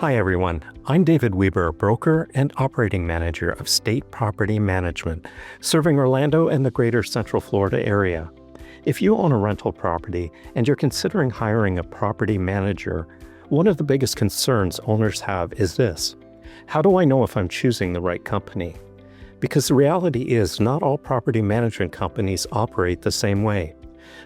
Hi everyone, I'm David Weber, broker and operating manager of State Property Management, serving Orlando and the greater Central Florida area. If you own a rental property and you're considering hiring a property manager, one of the biggest concerns owners have is this: how do I know if I'm choosing the right company? Because the reality is not all property management companies operate the same way.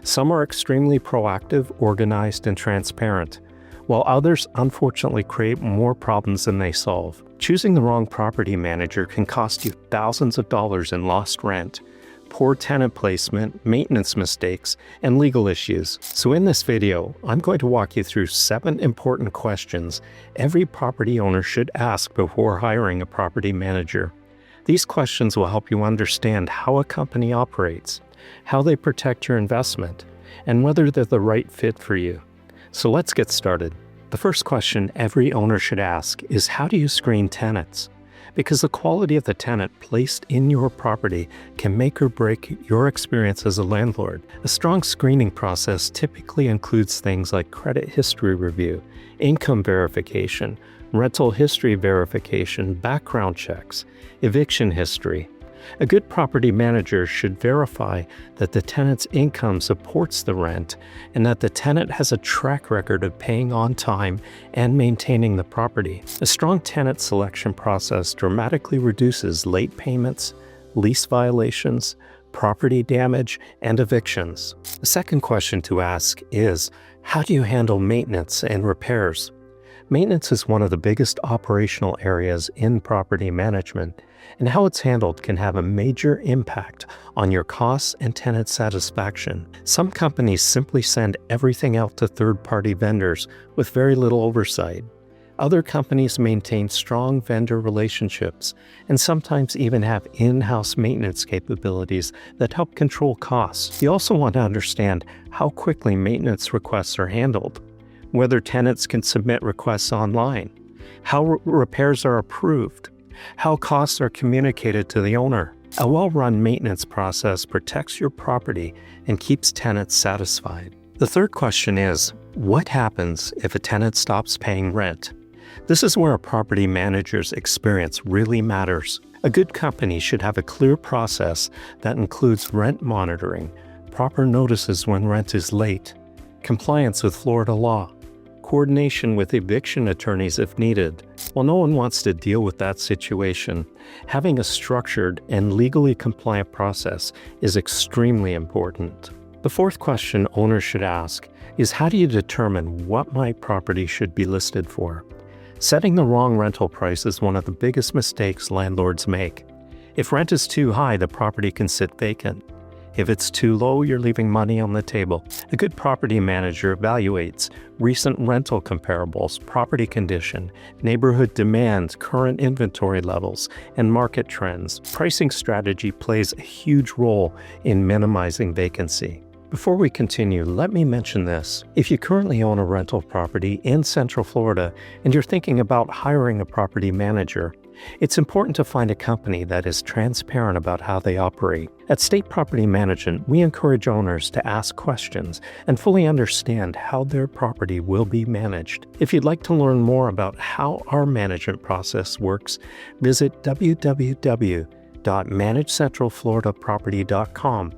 Some are extremely proactive, organized, and transparent, while others unfortunately create more problems than they solve. Choosing the wrong property manager can cost you thousands of dollars in lost rent, poor tenant placement, maintenance mistakes, and legal issues. So in this video, I'm going to walk you through 7 important questions every property owner should ask before hiring a property manager. These questions will help you understand how a company operates, how they protect your investment, and whether they're the right fit for you. So let's get started. The first question every owner should ask is, how do you screen tenants? Because the quality of the tenant placed in your property can make or break your experience as a landlord. A strong screening process typically includes things like credit history review, income verification, rental history verification, background checks, eviction history. A good property manager should verify that the tenant's income supports the rent and that the tenant has a track record of paying on time and maintaining the property. A strong tenant selection process dramatically reduces late payments, lease violations, property damage, and evictions. The second question to ask is, how do you handle maintenance and repairs? Maintenance is one of the biggest operational areas in property management, and how it's handled can have a major impact on your costs and tenant satisfaction. Some companies simply send everything out to third-party vendors with very little oversight. Other companies maintain strong vendor relationships and sometimes even have in-house maintenance capabilities that help control costs. You also want to understand how quickly maintenance requests are handled, whether tenants can submit requests online, how repairs are approved, how costs are communicated to the owner. A well-run maintenance process protects your property and keeps tenants satisfied. The third question is, what happens if a tenant stops paying rent? This is where a property manager's experience really matters. A good company should have a clear process that includes rent monitoring, proper notices when rent is late, compliance with Florida law, coordination with eviction attorneys if needed. While no one wants to deal with that situation, having a structured and legally compliant process is extremely important. The fourth question owners should ask is, how do you determine what my property should be listed for? Setting the wrong rental price is one of the biggest mistakes landlords make. If rent is too high, the property can sit vacant. If it's too low, you're leaving money on the table. A good property manager evaluates recent rental comparables, property condition, neighborhood demand, current inventory levels, and market trends. Pricing strategy plays a huge role in minimizing vacancy. Before we continue, let me mention this. If you currently own a rental property in Central Florida and you're thinking about hiring a property manager, it's important to find a company that is transparent about how they operate. At State Property Management, we encourage owners to ask questions and fully understand how their property will be managed. If you'd like to learn more about how our management process works, visit www.managecentralfloridaproperty.com.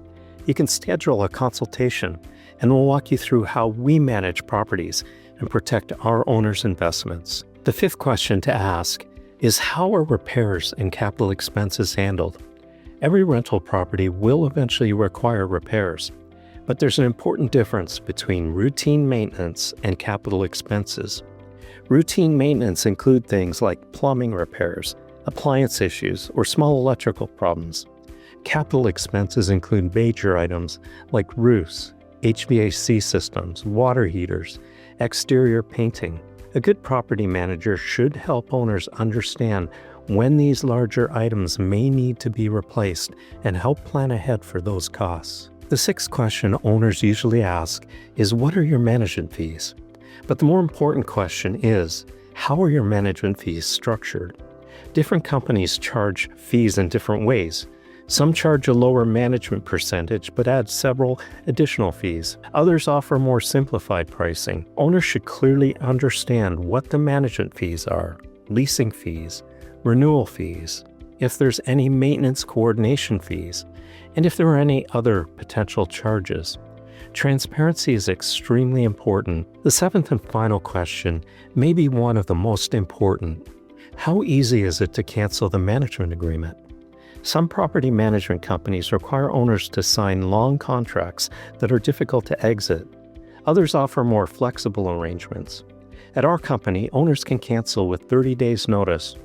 You can schedule a consultation, and we'll walk you through how we manage properties and protect our owners' investments. The fifth question to ask is, how are repairs and capital expenses handled? Every rental property will eventually require repairs, but there's an important difference between routine maintenance and capital expenses. Routine maintenance include things like plumbing repairs, appliance issues, or small electrical problems. Capital expenses include major items like roofs, HVAC systems, water heaters, exterior painting. A good property manager should help owners understand when these larger items may need to be replaced and help plan ahead for those costs. The sixth question owners usually ask is, what are your management fees? But the more important question is, how are your management fees structured? Different companies charge fees in different ways. Some charge a lower management percentage but add several additional fees. Others offer more simplified pricing. Owners should clearly understand what the management fees are, leasing fees, renewal fees, if there's any maintenance coordination fees, and if there are any other potential charges. Transparency is extremely important. The seventh and final question may be one of the most important. How easy is it to cancel the management agreement? Some property management companies require owners to sign long contracts that are difficult to exit. Others offer more flexible arrangements. At our company, owners can cancel with 30 days' notice.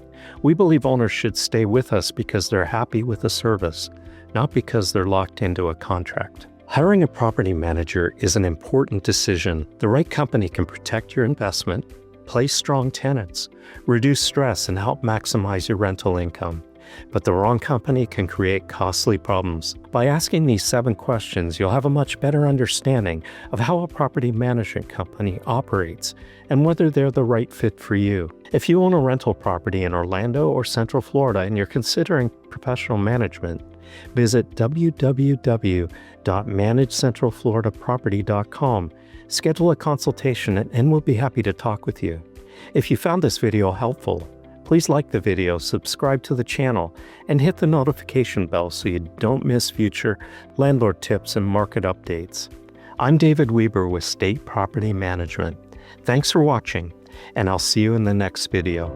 We believe owners should stay with us because they're happy with the service, not because they're locked into a contract. Hiring a property manager is an important decision. The right company can protect your investment, place strong tenants, reduce stress, and help maximize your rental income. But the wrong company can create costly problems. By asking these 7 questions, you'll have a much better understanding of how a property management company operates and whether they're the right fit for you. If you own a rental property in Orlando or Central Florida and you're considering professional management, visit www.managecentralfloridaproperty.com. Schedule a consultation and we'll be happy to talk with you. If you found this video helpful, please like the video, subscribe to the channel, and hit the notification bell so you don't miss future landlord tips and market updates. I'm David Weber with State Property Management. Thanks for watching, and I'll see you in the next video.